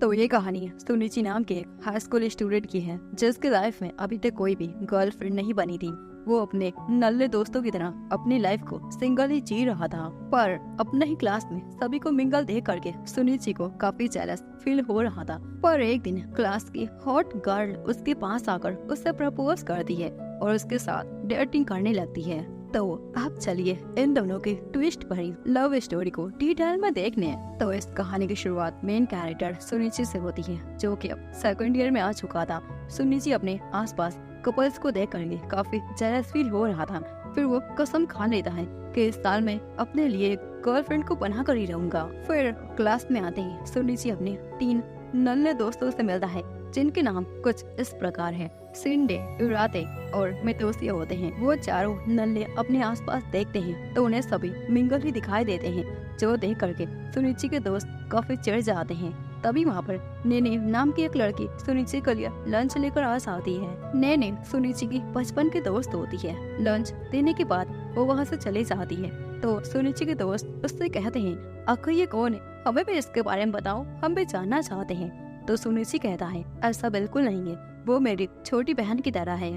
तो ये कहानी सुनिची नाम के एक हाई स्कूल स्टूडेंट की है जिसके लाइफ में अभी तक कोई भी गर्लफ्रेंड नहीं बनी थी। वो अपने नल्ले दोस्तों की तरह अपनी लाइफ को सिंगल ही जी रहा था, पर अपने ही क्लास में सभी को मिंगल देख करके सुनिची को काफी जेलस फील हो रहा था। पर एक दिन क्लास की हॉट गर्ल उसके पास आकर उससे प्रपोज करती है और उसके साथ डेटिंग करने लगती है। तो आप चलिए इन दोनों की ट्विस्ट भरी लव स्टोरी को डिटेल में देखने हैं। तो इस कहानी की शुरुआत मेन कैरेक्टर सुनिची से होती है, जो कि अब सेकंड ईयर में आ चुका था। सुनिची अपने आसपास कपल्स को देख करके काफी जेलस फील हो रहा था। फिर वो कसम खा लेता है कि इस साल में अपने लिए गर्लफ्रेंड को बना कर ही रहूंगा। फिर क्लास में आते ही सुनिची अपने 3 नन्हे दोस्तों से मिलता है, जिनके नाम कुछ इस प्रकार है। सिंडे, उराते और मेतोसिया होते हैं। वो चारों नल्ले अपने आसपास देखते हैं तो उन्हें सभी मिंगल ही दिखाई देते हैं, जो देख करके सुनिची के दोस्त काफी चिढ़ जाते हैं। तभी वहाँ पर नेने नाम की एक लड़की सुनिची के लिए लंच लेकर आ जाती है। नेने सुनिची की बचपन की दोस्त होती है। लंच देने के बाद वो वहाँ से चली जाती है तो सुनिची के दोस्त उससे कहते हैं, आखिर ये कौन है, हमें भी इसके बारे में बताओ, हम भी जानना चाहते हैं। तो सुनिची कहता है, ऐसा बिल्कुल नहीं है, वो मेरी छोटी बहन की तरह है।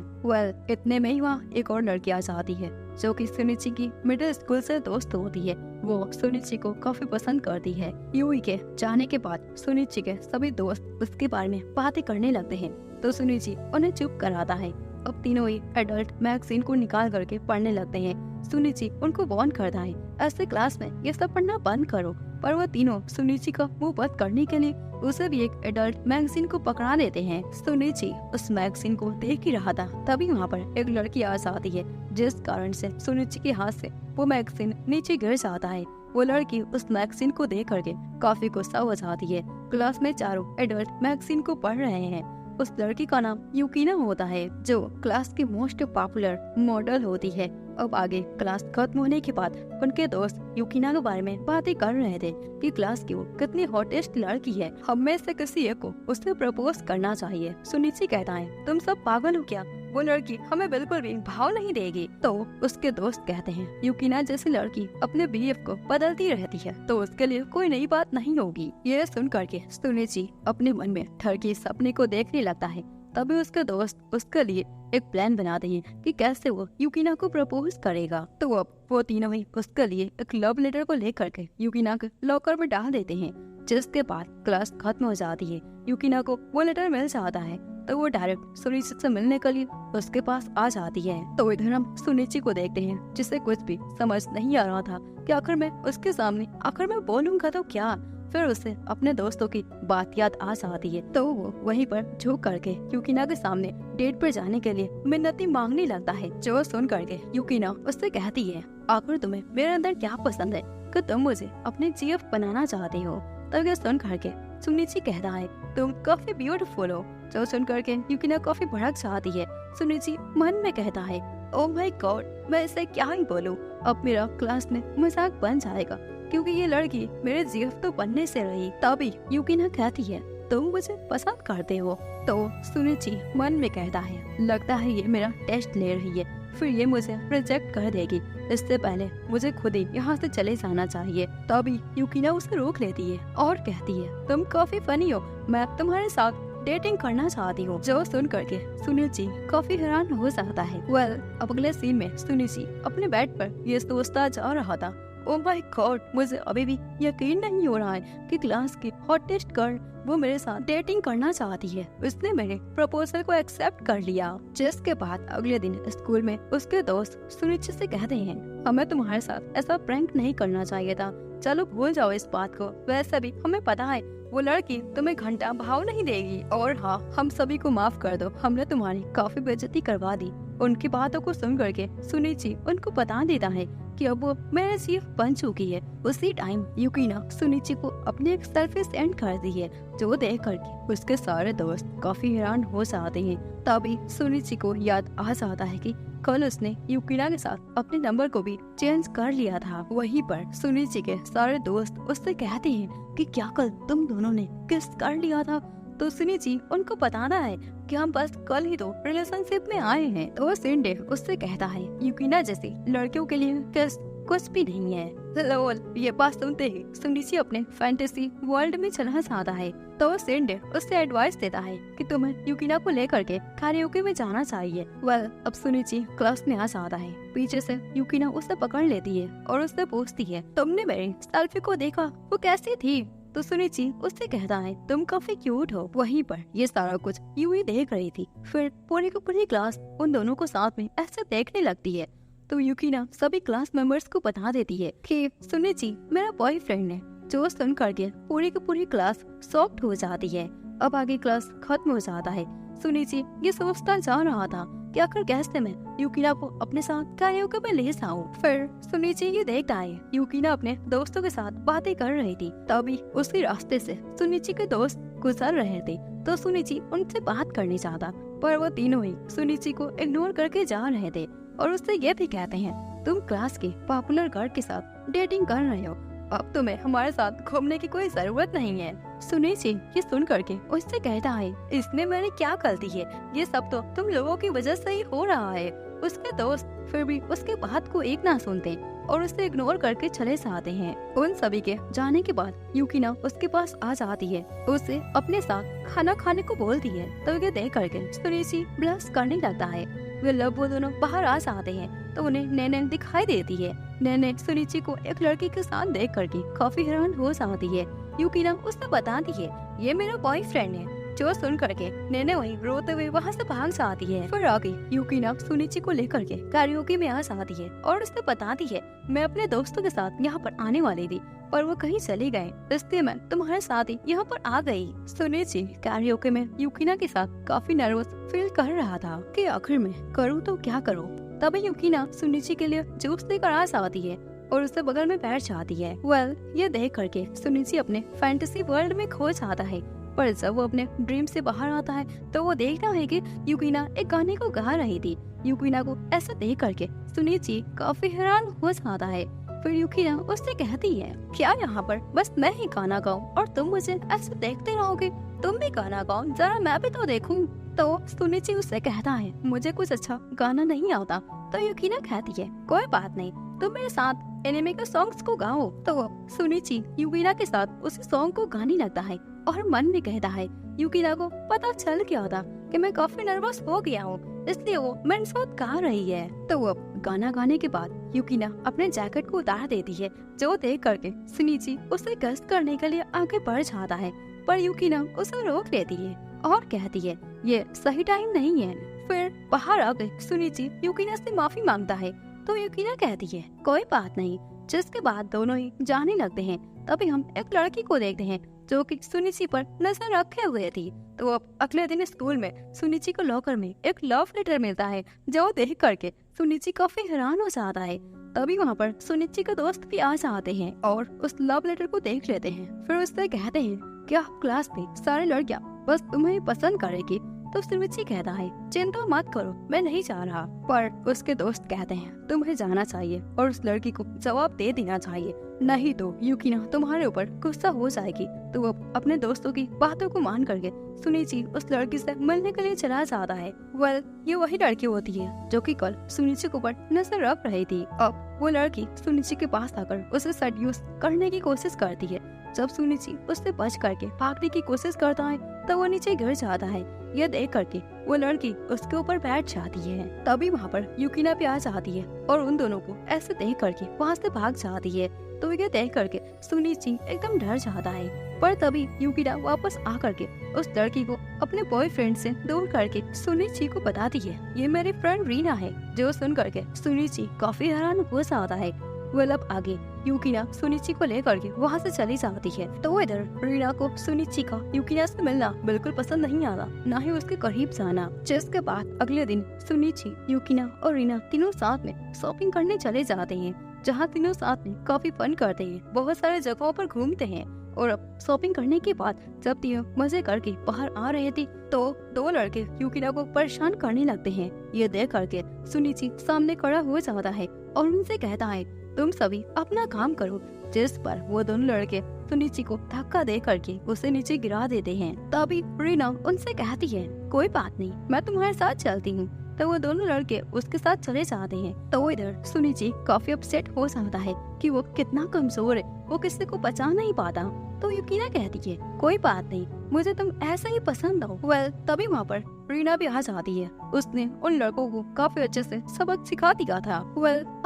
इतने में ही वहाँ एक और लड़की आ जाती है, जो कि सुनिची की मिडिल स्कूल से दोस्त होती है। वो सुनिची को काफी पसंद करती है। यूई के जाने के बाद सुनिची के सभी दोस्त उसके बारे में बातें करने लगते हैं, तो सुनिची उन्हें चुप कराता है। अब तीनों ही एडल्ट मैगजीन को निकाल करके पढ़ने लगते हैं। सुनिची उनको वार्न करता है, ऐसे क्लास में ये सब पढ़ना बंद करो, पर वो तीनों सुनिची का मुंह बंद करने के लिए उसे भी एक एडल्ट मैगजीन को पकड़ा देते हैं। सुनिची उस मैगजीन को देख ही रहा था, तभी वहाँ पर एक लड़की आ जाती है, जिस कारण से सुनिची के हाथ से वो मैगजीन नीचे गिर जाता है। वो लड़की उस मैगजीन को देख करके काफी गुस्सा हो जाती है। क्लास में चारों एडल्ट मैगजीन को पढ़ रहे हैं। उस लड़की का नाम यूकिना होता है, जो क्लास की मोस्ट पॉपुलर मॉडल होती है। अब आगे क्लास खत्म होने के बाद उनके दोस्त यूकिना के बारे में बातें कर रहे थे कि क्लास की वो कितनी हॉटेस्ट लड़की है, हमें से किसी एक को उससे प्रपोज करना चाहिए। सुनिची कहता है, तुम सब पागल हो क्या, वो लड़की हमें बिल्कुल भी भाव नहीं देगी। तो उसके दोस्त कहते हैं, यूकिना जैसी लड़की अपने बीएफ को बदलती रहती है तो उसके लिए कोई नई बात नहीं होगी। ये सुन करके सुनिची अपने मन में ठरकी सपने को देखने लगता है। तभी उसके दोस्त उसके लिए एक प्लान बनाते हैं कि कैसे वो यूकिना को प्रपोज करेगा। तो अब वो तीनों ही उसके लिए एक लव लेटर को लेकर के यूकिना के लॉकर में डाल देते हैं, जिसके बाद क्लास खत्म हो जाती है। यूकिना को वो लेटर मिल जाता है तो वो डायरेक्ट सुनिची से मिलने के लिए उसके पास आ जाती है। तो इधर हम सुनिची को देखते हैं, जिसे कुछ भी समझ नहीं आ रहा था कि आखिर मैं उसके सामने आखिर मैं बोलूंगा तो क्या। फिर उसे अपने दोस्तों की बात याद आ जाती है, तो वो वहीं पर झुक करके यूकिना के सामने डेट पर जाने के लिए मिन्नती मांगने लगता है। जो सुन करके यूकिना उससे कहती है, आखिर तुम्हें मेरे अंदर क्या पसंद है कि तुम मुझे अपने जीएफ बनाना चाहते हो। तब ये सुन करके सुनिची कहता है, तुम काफी ब्यूटीफुल हो। जो सुन करके यूकिना काफी भड़क जाती है। सुनिची मन में कहता है, ओह माय गॉड, मैं इसे क्या ही बोलूं, अब मेरा क्लास में मजाक बन जाएगा, क्योंकि ये लड़की मेरे जीएफ तो बनने से रही। तभी यूकिना कहती है, तुम मुझे पसंद करते हो। तो सुनिची मन में कहता है, लगता है ये मेरा टेस्ट ले रही है, फिर ये मुझे रिजेक्ट कर देगी। इससे पहले मुझे खुद ही यहाँ से चले जाना चाहिए। तभी यूकिना उसे रोक लेती है और कहती है, तुम काफी फनी हो, मैं तुम्हारे साथ डेटिंग करना चाहती हूँ। जो सुन करके सुनिची काफी हैरान हो जाता है। अब अगले सीन में सुनिची अपने बेड पर ये सोचता जा रहा था, ओह माय गॉड, मुझे अभी भी यकीन नहीं हो रहा है कि क्लास की हॉटेस्ट गर्ल वो मेरे साथ डेटिंग करना चाहती है। उसने मेरे प्रपोजल को एक्सेप्ट कर लिया। जिसके बाद अगले दिन स्कूल में उसके दोस्त सुनिची से कहते हैं, हमें तुम्हारे साथ ऐसा प्रैंक नहीं करना चाहिए था, चलो भूल जाओ इस बात को। वैसे भी हमें पता है वो लड़की तुम्हें घंटा भाव नहीं देगी, और हाँ, हम सभी को माफ कर दो, हमने तुम्हारी काफी बेइज्जती करवा दी। उनकी बातों को सुन करके सुनिची उनको बता देता है कि अब वो मेरे जीएफ बन चुकी है। उसी टाइम यूकिना सुनिची को अपने एक सेल्फी सेंड कर दी है, जो देख करके उसके सारे दोस्त काफी हैरान हो जाते हैं। तभी सुनिची को याद आ जाता है कि कल उसने यूकिना के साथ अपने नंबर को भी चेंज कर लिया था। वहीं पर सुनिची के सारे दोस्त उससे कहते हैं कि क्या कल तुम दोनों ने किस कर लिया था। तो सुनिची उनको बताना है कि हम बस कल ही तो रिलेशनशिप में आए हैं। तो सिंडे उससे कहता है, यूकिना जैसी लड़कियों के लिए किस कुछ भी नहीं है। लोल। ये बात सुनते ही सुनिची अपने फैंटेसी वर्ल्ड में चला जाता है। तो सिंडे उससे एडवाइस देता है कि तुम्हें यूकिना को लेकर के कैरियोके में जाना चाहिए। वेल, अब सुनिची क्लास में आ जाता है। पीछे से यूकिना उसे पकड़ लेती है और उससे पूछती है, तुमने मेरी सेल्फी को देखा, वो कैसी थी? तो सुनिची उससे कहता है, तुम काफी क्यूट हो। वहीं पर ये सारा कुछ यूं ही देख रही थी। फिर पूरी की पूरी क्लास उन दोनों को साथ में ऐसे देखने लगती है। तो यूकिना सभी क्लास मेंबर्स को बता देती है कि सुनिची मेरा बॉयफ्रेंड है। जो सुन करके पूरी की पूरी क्लास शॉक्ड हो जाती है। अब आगे क्लास खत्म हो जाता है। सुनिची ये सोचता जा रहा था कि आखिर कैसे मैं यूकिना को अपने साथ कैरियोके में ले जाऊं। फिर सुनिची ये देखता है यूकिना अपने दोस्तों के साथ बातें कर रही थी। तभी उसी रास्ते से सुनिची के दोस्त गुजर रहे थे। तो सुनिची उनसे बात करने चाहता, पर वो तीनों ही सुनिची को इग्नोर करके जा रहे थे और उससे ये भी कहते हैं, तुम क्लास के पॉपुलर गर्ल के साथ डेटिंग कर रहे हो, अब तुम्हें हमारे साथ घूमने की कोई जरूरत नहीं है। सुनिची ये सुन करके उससे कहता है, इसमें मैंने क्या गलती है, ये सब तो तुम लोगों की वजह से ही हो रहा है। उसके दोस्त फिर भी उसके बात को एक ना सुनते और उसे इग्नोर करके चले जाते हैं। उन सभी के जाने के बाद यूकिना उसके पास आ जाती है, उसे अपने साथ खाना खाने को बोलती है। तो ये देख करके सुनिची ब्लश करने लगता है। वो दोनों बाहर आ जाते हैं तो उन्हें नैनन दिखाई देती है। नैनन सुनिची को एक लड़की के साथ देख करके काफी हैरान हो जाती है। यूकिना उससे बताती है, ये मेरा बॉयफ्रेंड है। जो सुन करके नैने वहीं रोते हुए वहाँ से भाग जाती है। फिर आगे यूकिना सुनिची को लेकर के कैरियोके में आ जाती है और उससे बताती है, मैं अपने दोस्तों के साथ यहाँ पर आने वाली थी पर वो कहीं चले गए, इसलिए मैं तुम्हारे साथ ही यहाँ पर आ गई। सुनिची कैरियोके में यूकिना के साथ काफी नर्वस फील कर रहा था कि आखिर में करूँ तो क्या करूँ। तभी यूकिना सुनिची के लिए जूस लेकर आ जाती है और उससे बगल में बैठ जाती है। वेल, ये देख करके सुनिची अपने फैंटेसी वर्ल्ड में खो जाता है। पर जब वो अपने ड्रीम से बाहर आता है तो वो देखता है कि यूकिना एक गाने को गा रही थी। यूकिना को ऐसा देख करके सुनिची काफी हैरान हो जाता है। फिर यूकिना उससे कहती है, क्या यहाँ पर बस मैं ही गाना गाऊं और तुम मुझे ऐसे देखते रहोगे? तुम भी गाना गाओ, जरा मैं भी तो देखूं। तो सुनिची उससे कहता है, मुझे कुछ अच्छा गाना नहीं आता। तो यूकिना कहती है, कोई बात नहीं, तुम मेरे साथ एनिमे के सॉन्ग्स को गाओ। तो सुनिची यूकिना के साथ उस सॉन्ग को गाने लगता है और मन में कहता है, यूकिना को पता चल गया था कि मैं काफी नर्वस हो गया हूँ, इसलिए वो मेरे साथ गा रही है। तो वो गाना गाने के बाद यूकिना अपने जैकेट को उतार देती है, जो देख करके सुनिची उसे गश्त करने के लिए आगे बढ़ जाता है। पर यूकिना उसे रोक लेती है और कहती है, ये सही टाइम नहीं है। फिर बाहर आके सुनिची यूकिना से माफी मांगता है तो यूकिना कहती है, कोई बात नहीं। जिसके बाद दोनों ही जाने लगते हैं। तभी हम एक लड़की को देखते हैं जो कि सुनिची पर नजर रखे हुए थी। तो अब अगले दिन स्कूल में सुनिची को लॉकर में एक लव लेटर मिलता है, जो देख करके सुनिची काफी हैरान हो जाता है। तभी वहाँ पर सुनिची के दोस्त भी आ जाते हैं और उस लव लेटर को देख लेते हैं। फिर उससे कहते हैं, क्या क्लास में सारी लड़कियाँ बस तुम्हें पसंद करेगी? तो सुनिची कहता है, चिंता मत करो, मैं नहीं जा रहा। पर उसके दोस्त कहते हैं, तुम्हें जाना चाहिए और उस लड़की को जवाब दे देना चाहिए, नहीं तो यूकिना तुम्हारे ऊपर गुस्सा हो जाएगी। तो वो अपने दोस्तों की बातों को मान करके सुनिची उस लड़की से मिलने के लिए चला जाता है। वेल, ये वही लड़की होती है जो कि कल सुनिची के ऊपर नजर रख रही थी। अब वो लड़की सुनिची के पास आकर उसे सेड्यूस करने की कोशिश करती है। जब सुनिची उससे बच करके भागने की कोशिश करता है तो वो नीचे गिर जाता है। यह देख करके वो लड़की उसके ऊपर बैठ जाती है। तभी वहाँ पर यूकिना भी आ जाती है और उन दोनों को ऐसे देख करके वहाँ से भाग जाती है। तो ये देख करके सुनिची एकदम डर जाता है। पर तभी यूकिना वापस आ करके उस लड़की को अपने बॉयफ्रेंड से दूर करके सुनिची को बताती है, ये मेरी फ्रेंड रीना है। जो सुन करके सुनिची काफी हैरान हो जाता है। वेल, अब आगे यूकिना सुनिची को लेकर के वहाँ से चली जाती है। तो इधर रीना को सुनिची का यूकिना से मिलना बिल्कुल पसंद नहीं आता, ना ही उसके करीब जाना। जिसके बाद अगले दिन सुनिची, यूकिना और रीना तीनों साथ में शॉपिंग करने चले जाते हैं, जहाँ तीनों साथ में काफी फन करते हैं, बहुत सारे जगहों पर घूमते हैं। और अब शॉपिंग करने के बाद जब तीनों मजे करके बाहर आ रहे थे तो दो लड़के यूकिना को परेशान करने लगते हैं। ये देख करके सुनिची सामने खड़ा हो जाता है और उनसे कहता है, तुम सभी अपना काम करो। जिस पर वो दोनों लड़के सुनिची को धक्का दे करके उसे नीचे गिरा देते हैं। तभी रीना उनसे कहती है, कोई बात नहीं, मैं तुम्हारे साथ चलती हूँ। तो वो दोनों लड़के उसके साथ चले जाते हैं। तो इधर सुनिची काफी अपसेट हो जाता है कि वो कितना कमजोर है, वो किसी को पहचान नहीं पाता। तो यूकिना कहती है कोई बात नहीं, मुझे तुम ऐसा ही पसंद हो। तभी वहाँ पर रीना भी आ जाती है। उसने उन लड़कों को काफी अच्छे से सबक सिखा दिया था।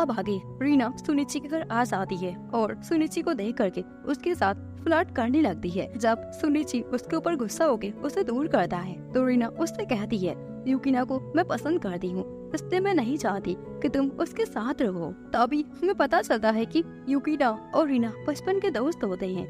अब आगे रीना सुनिची के घर आ जाती है और सुनिची को देख करके उसके साथ फ्लर्ट करने लगती है। जब सुनिची उसके ऊपर गुस्सा होके उसे दूर करता है तो रीना उससे कहती है यूकिना को मैं पसंद करती हूँ, इसलिए मैं नहीं चाहती कि तुम उसके साथ रहो। तभी हमें पता चलता है कि यूकिना और रीना बचपन के दोस्त होते हैं।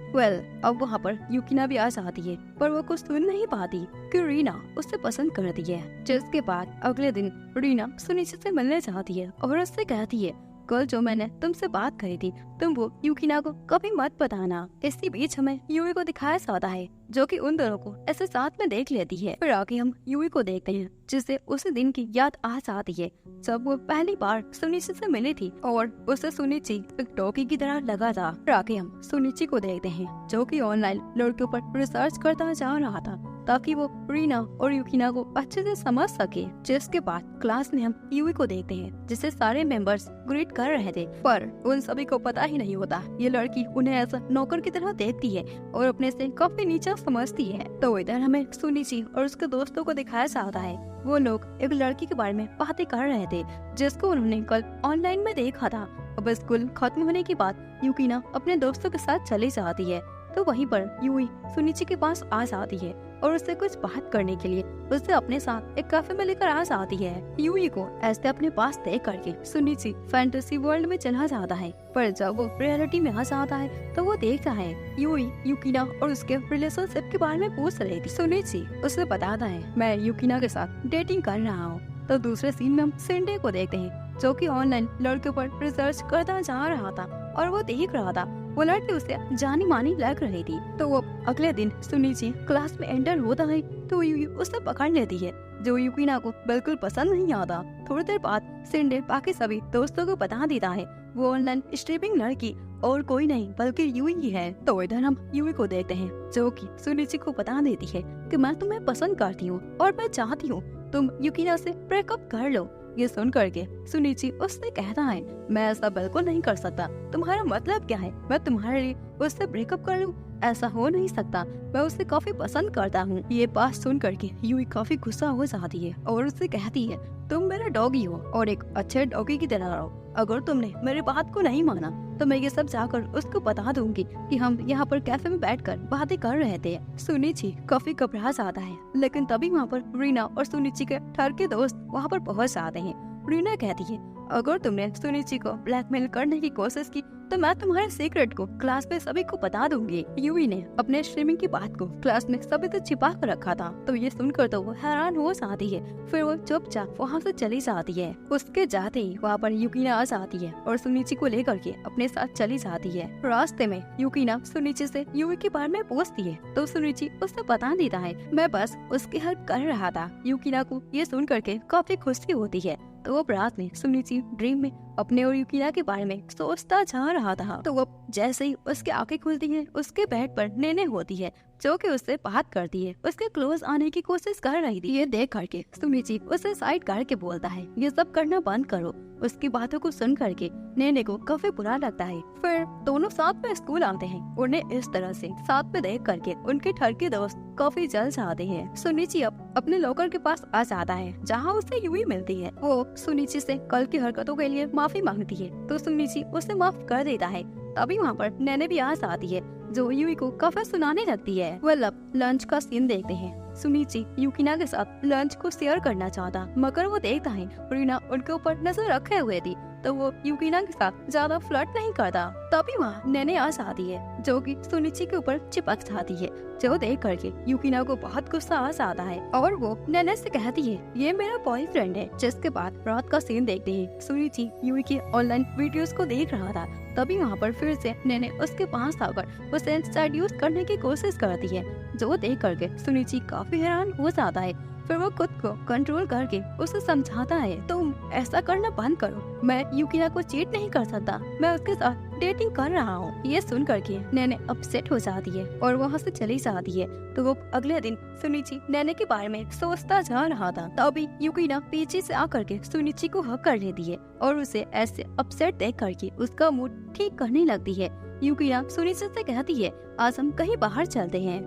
अब वहाँ पर यूकिना भी आ जाती है, पर वो कुछ सुन नहीं पाती कि रीना उससे पसंद करती है। जिसके बाद अगले दिन रीना सुनिची से मिलने जाती है और उससे कहती है कल जो मैंने तुमसे बात कही थी तुम वो यूकिना को कभी मत बताना। इसी बीच हमें यूई को दिखाया जाता है जो कि उन दोनों को ऐसे साथ में देख लेती है। फिर आगे हम यूई को देखते हैं जिसे उस दिन की याद आ जाती है जब वो पहली बार सुनिची से मिली थी और उसे सुनिची एक टोकी की तरह लगा था। फिर आगे हम सुनिची को देखते हैं जो कि ऑनलाइन लड़कियों पर रिसर्च करता जा रहा था ताकि वो रीना और यूकिना को अच्छे से समझ सके। जिसके बाद क्लास में हम यूई को देखते हैं जिसे सारे मेंबर्स ग्रीट कर रहे थे, पर उन सभी को पता ही नहीं होता ये लड़की उन्हें ऐसा नौकर की तरह देखती है और अपने से काफी नीचा समझती है। तो इधर हमें सुनिची और उसके दोस्तों को दिखाया जाता है वो लोग एक लड़की के बारे में बातें कर रहे थे जिसको उन्होंने कल ऑनलाइन में देखा था। अब स्कूल खत्म होने के बाद यूकिना अपने दोस्तों के साथ चली जाती है तो वहीं पर यूई सुनिची के पास आ जाती है और उससे कुछ बात करने के लिए उसे अपने साथ एक कैफे में लेकर आ जाती है। यूई को ऐसे अपने पास देख करके सुनिची फैंटेसी वर्ल्ड में चला जाता है, पर जब वो रियलिटी में आ जाता है तो वो देखता है यूई यूकिना और उसके रिलेशनशिप के बारे में पूछ रही थी। सुनिची उसे बताता है मैं यूकिना के साथ डेटिंग कर रहा हूँ। तो दूसरे सीन में हम सिंडे को देखते हैं जो कि ऑनलाइन लड़के पर रिसर्च करता जा रहा था और वो देख रहा था वो लड़की उसे जानी मानी लग रही थी। तो वो अगले दिन सुनिची क्लास में एंटर होता है तो यूई उसे पकड़ लेती है जो यूकिना को बिल्कुल पसंद नहीं आता। थोड़ी देर बाद सिंडे बाकी सभी दोस्तों को बता देता है वो ऑनलाइन स्ट्रीमिंग लड़की और कोई नहीं बल्कि यूई ही है। तो इधर हम यूई को देखते हैं जो कि सुनिची को बता देती है कि मैं तुम्हें पसंद करती हूँ और मैं चाहती हूँ तुम यूकिना से ब्रेकअप कर लो। ये सुन करके सुनिची उससे कहता है मैं ऐसा बिल्कुल नहीं कर सकता, तुम्हारा मतलब क्या है मैं तुम्हारे लिए उससे ब्रेकअप कर लूं? ऐसा हो नहीं सकता, मैं उसे काफी पसंद करता हूँ। ये बात सुन करके यूई काफी गुस्सा हो जाती है और उससे कहती है तुम मेरा डॉगी हो और एक अच्छे डॉगी की तरह रहो। अगर तुमने मेरी बात को नहीं माना तो मैं ये सब जाकर उसको बता दूंगी कि हम यहाँ पर कैफे में बैठकर बातें कर रहे थे। सुनिची काफी घबरा जाता है, लेकिन तभी वहाँ पर रीना और सुनिची के ठर के दोस्त वहाँ पर पहुँच जाते हैं। रीना कहती है अगर तुमने सुनिची को ब्लैकमेल करने की कोशिश की तो मैं तुम्हारे सीक्रेट को क्लास में सभी को बता दूंगी। यूई ने अपने स्ट्रीमिंग की बात को क्लास में सभी से छिपा कर रखा था तो ये सुनकर तो वो हैरान हो जाती है। फिर वो चुपचाप वहाँ से चली जाती है। उसके जाते ही वहाँ पर यूकिना आ जाती है और सुनिची को लेकर के अपने साथ चली जाती है। रास्ते में यूकिना सुनिची से यूई के बारे में पूछती है तो सुनिची उससे बता देता है मैं बस उसकी हेल्प कर रहा था। यूकिना को ये सुन करके काफी खुशी होती है तो वो रात में सुनिची ड्रीम में अपने और यूकिना के बारे में सोचता जा रहा था। तो वो जैसे ही उसकी आंखें खुलती है उसके बेड पर नेने होती है जो कि उससे बात करती है, उसके क्लोज आने की कोशिश कर रही थी। ये देख करके सुनिची उसे साइड करके बोलता है ये सब करना बंद करो। उसकी बातों को सुन करके नेने को काफी बुरा लगता है। फिर दोनों साथ में स्कूल आते हैं। उन्हें इस तरह से साथ में देख करके उनके ठरके दोस्त काफी जल जाते हैं। सुनिची अब अपने लॉकर के पास आ जाता है जहाँ उसे यूई मिलती है। वो सुनिची से कल की हरकतों के लिए माफी मांगती है तो सुनिची उसे माफ कर देता है। तभी वहाँ पर नेने भी आ जाती है जो यूई को काफी सुनाने लगती है। अब लंच का सीन देखते हैं। सुनिची यूकिना के साथ लंच को शेयर करना चाहता मगर वो देखता है रीना उनके ऊपर नजर रखे हुए थी तो वो यूकिना के साथ ज्यादा फ्लर्ट नहीं करता। तभी वहाँ नेने आ जाती है जो कि सुनिची के ऊपर चिपक जाती है जो देख करके यूकिना को बहुत गुस्सा आ जाता है और वो नेने से कहती है ये मेरा बॉयफ्रेंड है। जिसके बाद रात का सीन देखते हैं। सुनिची यूई के ऑनलाइन वीडियोस को देख रहा था तभी वहाँ पर फिर से नेने उसके पास आकर उसे सेड्यूस करने की कोशिश करती है जो देख करके सुनिची काफी हैरान हो जाता है। फिर वो खुद को कंट्रोल करके उसे समझाता है तुम ऐसा करना बंद करो, मैं यूकिना को चीट नहीं कर सकता, मैं उसके साथ डेटिंग कर रहा हूँ। ये सुन करके नैने अपसेट हो जाती है और वहाँ से चली जाती है। तो वो अगले दिन सुनिची नैने के बारे में सोचता जा रहा था, तभी यूकिना पीछे से आकर के सुनिची को हक कर लेती है और उसे ऐसे अपसेट देख करके उसका मूड ठीक करने लगती है। यूकिना सुनिची से कहती है, आज हम कहीं बाहर चलते हैं।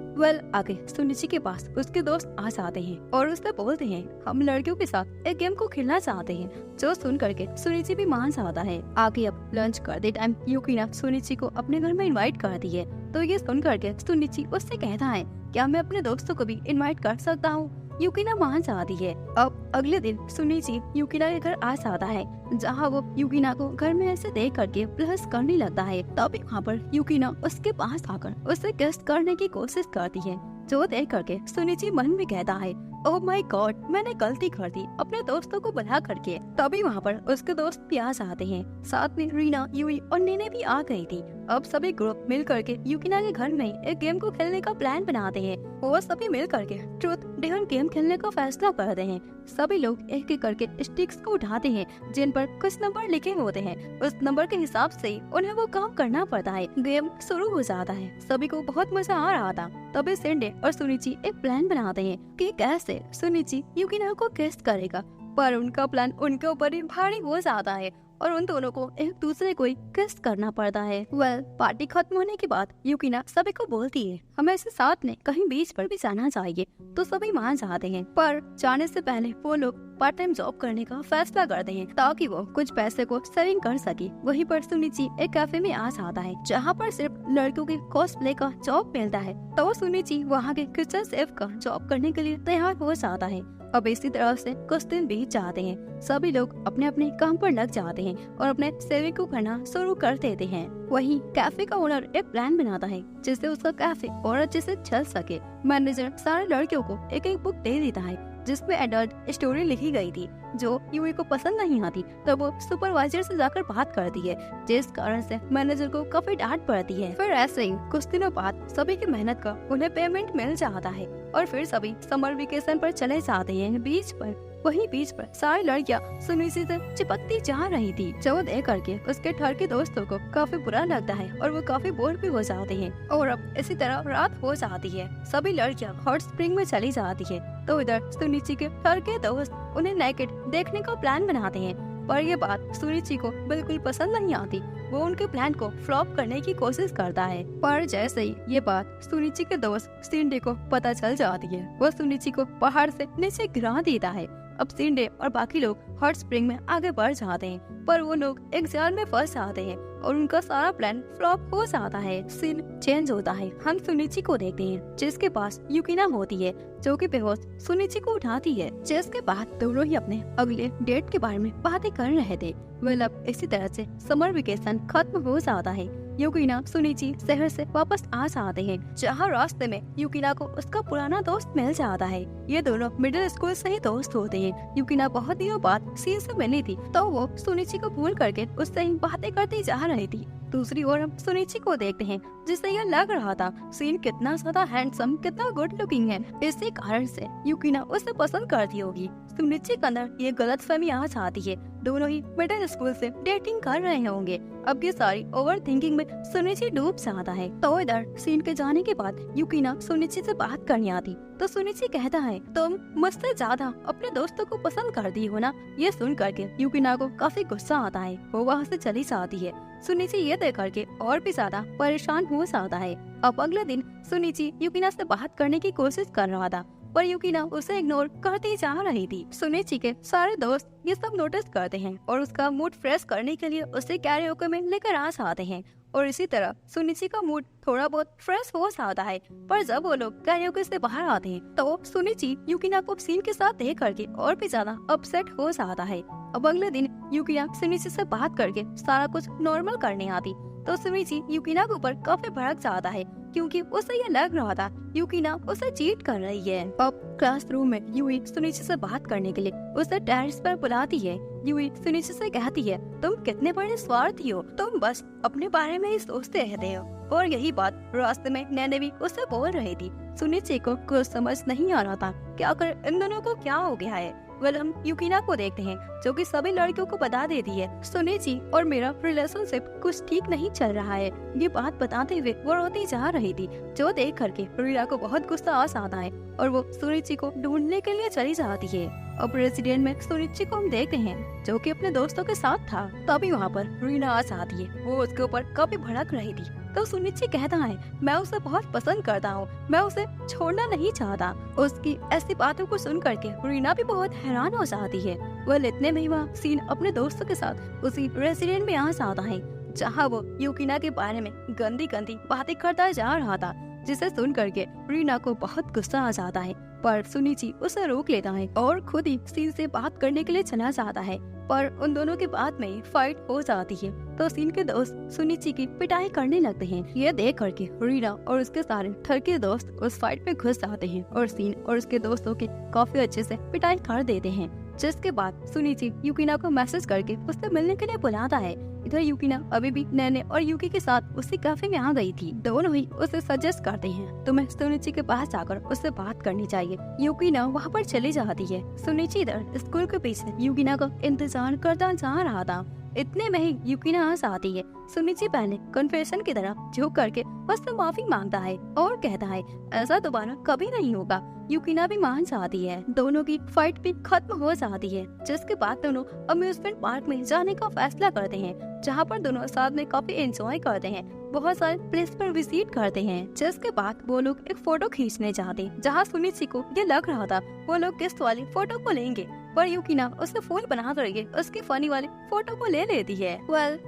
आगे सुनिची के पास उसके दोस्त आ जाते हैं और उससे बोलते हैं, हम लड़कियों के साथ एक गेम को खेलना चाहते हैं। जो सुन करके सुनिची भी मान जाता है। आगे अब लंच करते टाइम यूकिना सुनिची को अपने घर में इनवाइट करती है। तो ये सुन करके सुनिची उससे कहता है, क्या मैं अपने दोस्तों को भी इनवाइट कर सकता हूँ? यूकिना मान जाती है। अब अगले दिन सुनिची यूकिना के घर आ जाता है, जहाँ वो यूकिना को घर में ऐसे देख करके प्लस करने लगता है। तभी वहाँ पर यूकिना उसके पास आकर उसे किस करने की कोशिश करती है, जो देख करके सुनिची मन में कहता है, ओह माय गॉड, मैंने गलती कर दी अपने दोस्तों को बुला करके। तभी वहाँ पर उसके दोस्त भी आ जाते हैं, साथ में रीना, यूई और नेने भी आ गई थी। अब सभी ग्रुप मिल करके यूकिना के घर में एक गेम को खेलने का प्लान बनाते हैं। वो सभी मिल करके ट्रूथ डेयर गेम खेलने का फैसला करते हैं। सभी लोग एक एक करके स्टिक्स को उठाते हैं, जिन पर कुछ नंबर लिखे होते हैं। उस नंबर के हिसाब से उन्हें वो काम करना पड़ता है। गेम शुरू हो जाता है। सभी को बहुत मजा आ रहा था। तभी सिंडे और सुनिची एक प्लान बनाते हैं कि कैसे सुनिची यूकिना को किस करेगा, पर उनका प्लान उनके ऊपर ही भारी हो जाता है और उन दोनों को एक दूसरे को किस करना पड़ता है। पार्टी खत्म होने के बाद यूकिना सभी को बोलती है, हमें ऐसे साथ में कहीं बीच पर भी जाना चाहिए। तो सभी मान जाते हैं, पर जाने से पहले वो लोग पार्ट टाइम जॉब करने का फैसला करते हैं, ताकि वो कुछ पैसे को सेविंग कर सके। वहीं पर सुनिची एक कैफे में आ जाता है, जहाँ पर सिर्फ लड़कियों के कॉस्प्ले का जॉब मिलता है। तो सुनिची वहाँ के किचन शेफ का जॉब करने के लिए तैयार हो जाता है। अब इसी तरह से कुछ दिन बीत जाते हैं। सभी लोग अपने अपने काम पर लग जाते हैं और अपने सेविंग को करना शुरू कर देते हैं। वहीं कैफे का ओनर एक प्लान बनाता है, जिससे उसका कैफे और अच्छे से चल सके। मैनेजर सारे लड़कियों को एक एक बुक दे देता है, जिसमें एडल्ट स्टोरी लिखी गई थी, जो यूई को पसंद नहीं आती। तब वो सुपरवाइजर से जाकर बात करती है, जिस कारण से मैनेजर को काफी डांट पड़ती है। फिर ऐसे ही कुछ दिनों बाद सभी की मेहनत का उन्हें पेमेंट मिल जाता है और फिर सभी समर वेकेशन पर चले जाते हैं बीच पर। वहीं बीच पर सारी लड़कियां सुनिची से चिपकती जा रही थी, जो देख करके उसके ठर के दोस्तों को काफी बुरा लगता है और वो काफी बोर भी हो जाते हैं। और अब इसी तरह रात हो जाती है। सभी लड़कियां हॉट स्प्रिंग में चली जाती है। तो इधर सुनिची के ठर के दोस्त उन्हें नेकेड देखने का प्लान बनाते हैं, पर ये बात सुनिची को बिल्कुल पसंद नहीं आती। वो उनके प्लान को फ्लॉप करने की कोशिश करता है, पर जैसे ही ये बात सुनिची के दोस्त सिंडे को पता चल जाती है, वो सुनिची को पहाड़ से नीचे गिरा देता है। अब सिंडे और बाकी लोग हॉट स्प्रिंग में आगे बढ़ जाते हैं, पर वो लोग एक जाल में फंस जाते हैं और उनका सारा प्लान फ्लॉप हो जाता है। सीन चेंज होता है। हम सुनिची को देखते हैं, जिसके पास यूकिना होती है, जो कि बेहोश सुनिची को उठाती है। जिसके बाद दोनों ही अपने अगले डेट के बारे में बातें कर रहे थे। अब इसी तरह से समर वेकेशन खत्म हो जाता है। यूकिना सुनिची शहर से वापस आ जाते हैं, जहाँ रास्ते में यूकिना को उसका पुराना दोस्त मिल जाता है। ये दोनों मिडिल स्कूल से ही दोस्त होते हैं। यूकिना बहुत दिनों बाद सीन से मिली थी, तो वो सुनिची को भूल करके उससे ही बातें करती जा रही थी। दूसरी ओर हम सुनिची को देखते हैं, जिससे यह लग रहा था सीन कितना ज्यादा हैंडसम, कितना गुड लुकिंग है। इसी कारण से यूकिना उसे पसंद करती होगी। सुनिची के अंदर ये गलतफहमी आ जाती है, दोनों ही मिडिल स्कूल से डेटिंग कर रहे होंगे। अब ये सारी ओवर थिंकिंग में सुनिची डूब जाता है। तो इधर सीन के जाने के बाद यूकिना सुनिची से बात करने आती, तो सुनिची कहता है, तुम मुझसे ज्यादा अपने दोस्तों को पसंद करती हो ना। ये सुन करके यूकिना को काफी गुस्सा आता है। वो वहाँ से चली जाती है। सुनिची ये देख करके और भी ज्यादा परेशान हो जाता है। अब अगले दिन सुनिची यूकिना से बात करने की कोशिश कर रहा था, पर यूकिना उसे इग्नोर करती जा रही थी। सुनिची के सारे दोस्त ये सब नोटिस करते हैं और उसका मूड फ्रेश करने के लिए उसे कैरियोके में लेकर आ जाते हैं। और इसी तरह सुनिची का मूड थोड़ा बहुत फ्रेश हो जाता है। पर जब वो लोग कैरियोके से बाहर आते हैं, तो सुनिची यूकिना को सीन के साथ देख करके और भी ज्यादा अपसेट हो जाता है। अब अगले दिन यूकिना सुनिची से बात करके सारा कुछ नॉर्मल करने आती, तो सुनिची यूकिना के ऊपर काफी भड़क जाता है, क्योंकि उसे ये लग रहा था यूकिना उसे चीट कर रही है। अब क्लासरूम में यूई सुनिची से बात करने के लिए उसे टेरेस पर बुलाती है। यूई सुनिची से कहती है, तुम कितने बड़े स्वार्थी हो, तुम बस अपने बारे में ही सोचते रहते हो। और यही बात रास्ते में नैने भी उससे बोल रही थी। सुनिची को कुछ समझ नहीं आ रहा था कि आखिर इन दोनों को क्या हो गया है। हम यूकिना को देखते हैं जो कि सभी लड़कियों को बता देती है सुनिची और मेरा रिलेशनशिप कुछ ठीक नहीं चल रहा है। ये बात बताते हुए वो रोती जा रही थी, जो देख करके रीना को बहुत गुस्सा आ आता है और वो सुनिची को ढूंढने के लिए चली जाती है। अब रेसिडेंट में सुनिची को हम देखते हैं जो कि अपने दोस्तों के साथ था। तभी वहाँ पर रीना आ जाती है। वो उसके ऊपर काफी भड़क रही थी तो सुनिची कहता है मैं उसे बहुत पसंद करता हूँ, मैं उसे छोड़ना नहीं चाहता। उसकी ऐसी बातों को सुन करके रीना भी बहुत हैरान हो जाती है। वह इतने में वह सीन अपने दोस्तों के साथ उसी रेसिडेंट में आ जाता है जहाँ वो यूकिना के बारे में गंदी गंदी बातें करता जा रहा था, जिसे सुन करके रीना को बहुत गुस्सा आ जाता है। पर सुनिची उसे रोक लेता है और खुद ही सीन से बात करने के लिए चला जाता है। पर उन दोनों के बाद में फाइट हो जाती है तो सीन के दोस्त सुनिची की पिटाई करने लगते हैं। ये देख करके रीना और उसके सारे ठरके दोस्त उस फाइट में घुस जाते हैं और सीन और उसके दोस्तों की काफी अच्छे से पिटाई कर देते हैं। जिसके बाद सुनिची यूकिना को मैसेज करके उससे मिलने के लिए बुलाता है। इधर यूकिना अभी भी नैने और यूकी के साथ उसी कैफे में आ गई थी। दोनों ही उसे सजेस्ट करते हैं तुम्हें सुनिची के पास जाकर उससे बात करनी चाहिए। यूकिना वहाँ पर चली जाती है। सुनिची इधर स्कूल के पीछे यूकिना का इंतजार करता जा रहा था। इतने में ही यूकिना आ जाती है। सुनिची पहले कन्फेशन की तरह झुक करके उससे माफी मांगता है और कहता है ऐसा दोबारा कभी नहीं होगा। यूकिना भी मान जाती है। दोनों की फाइट भी खत्म हो जाती है। जिसके बाद दोनों अम्यूजमेंट पार्क में जाने का फैसला करते हैं, जहाँ पर दोनों साथ में काफी एंजॉय करते हैं, बहुत सारे प्लेस पर विजिट करते हैं। जिसके बाद वो लोग एक फोटो खींचने जाते, जहाँ सुनिची को ये लग रहा था वो लोग किस वाली फोटो को लेंगे, पर यूकिना उसे फोन बना करके उसकी फनी वाली फोटो को ले लेती है।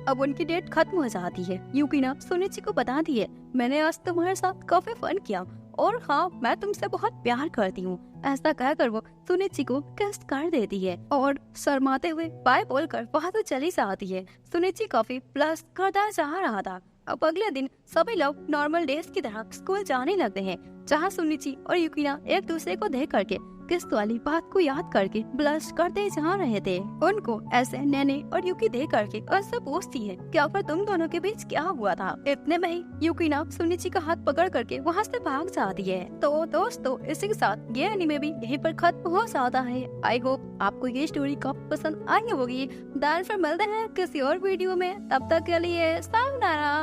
अब उनकी डेट खत्म हो जाती है। यूकिना सुनिची को बताती है मैंने आज तुम्हारे साथ काफी फन किया और हाँ मैं तुमसे बहुत प्यार करती हूँ। ऐसा कहकर वो सुनिची को किस कर देती है और शर्माते हुए बाय बोलकर वहाँ से चली जाती है। सुनिची काफी प्लस करता जा रहा था। अब अगले दिन सभी लोग नॉर्मल डेज की तरह स्कूल जाने लगते हैं, जहाँ सुनिची और यूकिना एक दूसरे को देख करके किस वाली बात को याद करके ब्लश करते जा रहे थे। उनको ऐसे नैने और यूकी देख करके उससे पूछती है क्या पर तुम दोनों के बीच क्या हुआ था। इतने में ही यूकिना सुनिची का हाथ पकड़ करके वहाँ से भाग जाती है। तो दोस्तों इसी के साथ ये एनीमे भी यहीं पर खत्म हो जाता है। आई होप आपको ये स्टोरी काफी पसंद आई होगी। फिर मिलते हैं किसी और वीडियो में, तब तक के लिए सायोनारा।